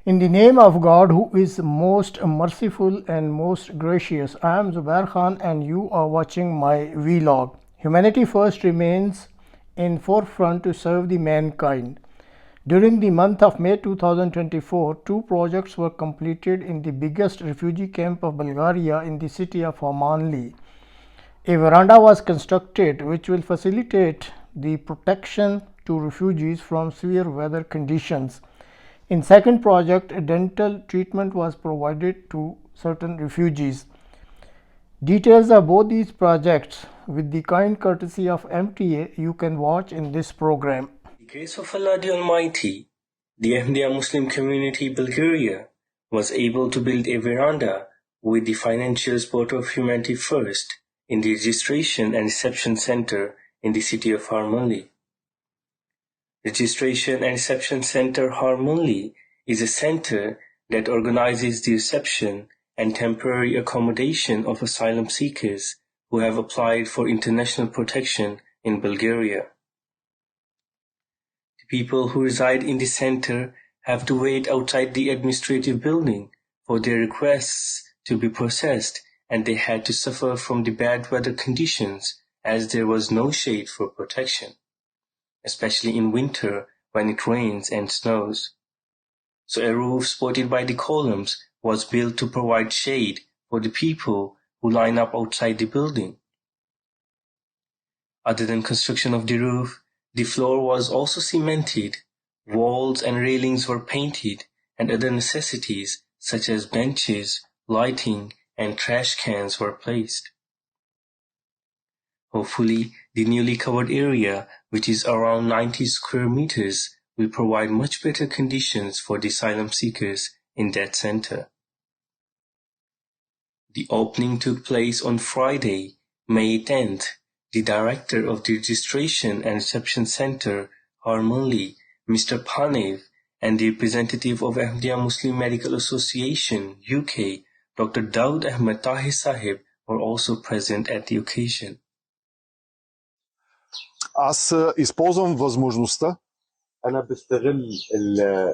In the name of God, who is most merciful and most gracious, I am Zubair Khan and you are watching my vlog. Humanity First remains in forefront to serve the mankind. During the month of May 2024, two projects were completed in the biggest refugee camp of Bulgaria in the city of Harmanli. A veranda was constructed which will facilitate the protection to refugees from severe weather conditions. In second project, a dental treatment was provided to certain refugees. Details of both these projects, with the kind courtesy of MTA, you can watch in this program. The grace of Allah the Almighty, the Ahmadiyya Muslim community Bulgaria was able to build a veranda with the financial support of Humanity First in the registration and reception center in the city of Harmanli. Registration and Reception Center Harmanli is a center that organizes the reception and temporary accommodation of asylum seekers who have applied for international protection in Bulgaria. The people who reside in the center have to wait outside the administrative building for their requests to be processed, and they had to suffer from the bad weather conditions as there was no shade for protection, especially in winter when it rains and snows. So a roof supported by the columns was built to provide shade for the people who line up outside the building. Other than construction of the roof, the floor was also cemented, walls and railings were painted, and other necessities such as benches, lighting, and trash cans were placed. Hopefully, the newly covered area, which is around 90 square meters, will provide much better conditions for the asylum seekers in that center. The opening took place on Friday, May 10th. The director of the Registration and Reception Center, Harmanli, Mr. Panev, and the representative of Ahmadiyya Muslim Medical Association, UK, Dr. Daud Ahmed Tahi Sahib, were also present at the occasion. Аз използвам възможността أنا بستغل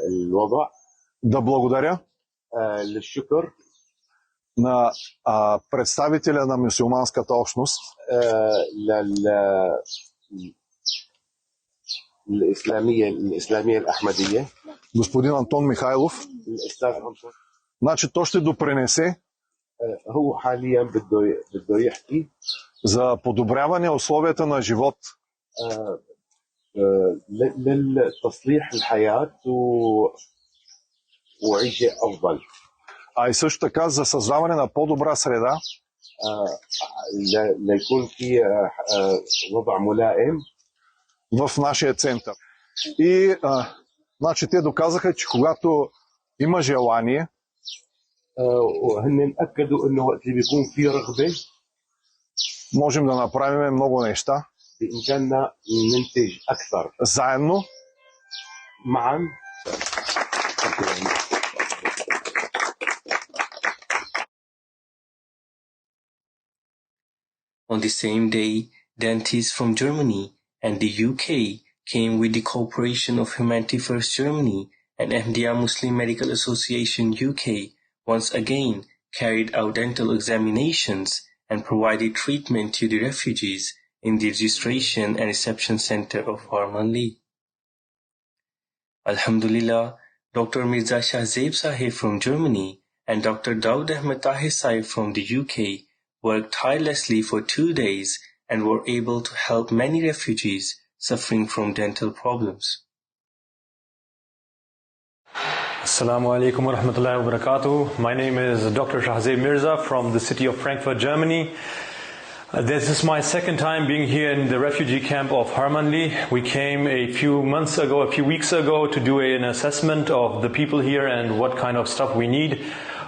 الوضع да благодаря للشكر на представителя на мюсюлманската общност الإسلامية الأحمدية господин Антон Михайлов. الأستاذ أنطون. Значи то ще допринесе هو حاليا بده يحكي за подобряване условията на живот للتصليح الحياة وعيشة أفضل. А и също така за създаване на по-добра среда ليكون في وضع ملائم в нашия център. И значи те доказаха, че когато има желание, وهن أكدوا إنه وقت اللي بيكون في رغبة можем да направим много неща. بإمكاننا ننتج أكثر. Заедно. معا. On the same day, dentists from Germany and the UK came with the cooperation of Humanity First Germany and Ahmadiyya Muslim Medical Association UK once again carried out dental examinations and provided treatment to the refugees in the Registration and Reception Center of Harmanli. Alhamdulillah, Dr. Mirza Shahzeb Sahib from Germany and Dr. Daud Ahmed Tahir Sahib from the UK worked tirelessly for 2 days and were able to help many refugees suffering from dental problems. Assalamu alaikum wa rahmatullahi wa barakatuh. My name is Dr. Shahzeb Mirza from the city of Frankfurt, Germany. This is my second time being here in the refugee camp of Harmanli. We came a few weeks ago to do an assessment of the people here and what kind of stuff we need.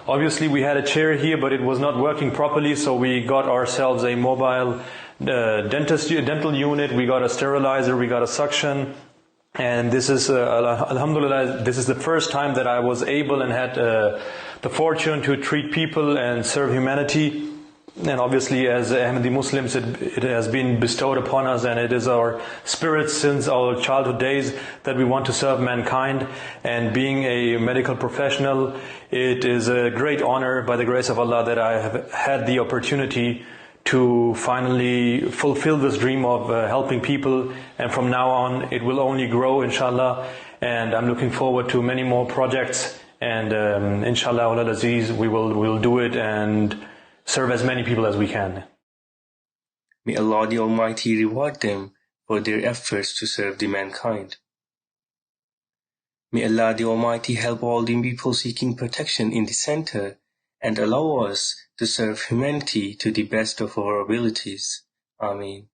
Obviously we had a chair here, but it was not working properly, so we got ourselves a mobile dental unit, we got a sterilizer, we got a suction, and this is, alhamdulillah, this is the first time that I was able and had the fortune to treat people and serve humanity. And obviously, as Ahmadi Muslims, it has been bestowed upon us, and it is our spirit since our childhood days that we want to serve mankind. And being a medical professional, it is a great honor by the grace of Allah that I have had the opportunity to finally fulfill this dream of helping people. And from now on, it will only grow, inshallah. And I'm looking forward to many more projects. And inshallah, Awlad Aziz, we will do it and serve as many people as we can. May Allah the Almighty reward them for their efforts to serve the mankind. May Allah the Almighty help all the people seeking protection in the center and allow us to serve humanity to the best of our abilities. Ameen.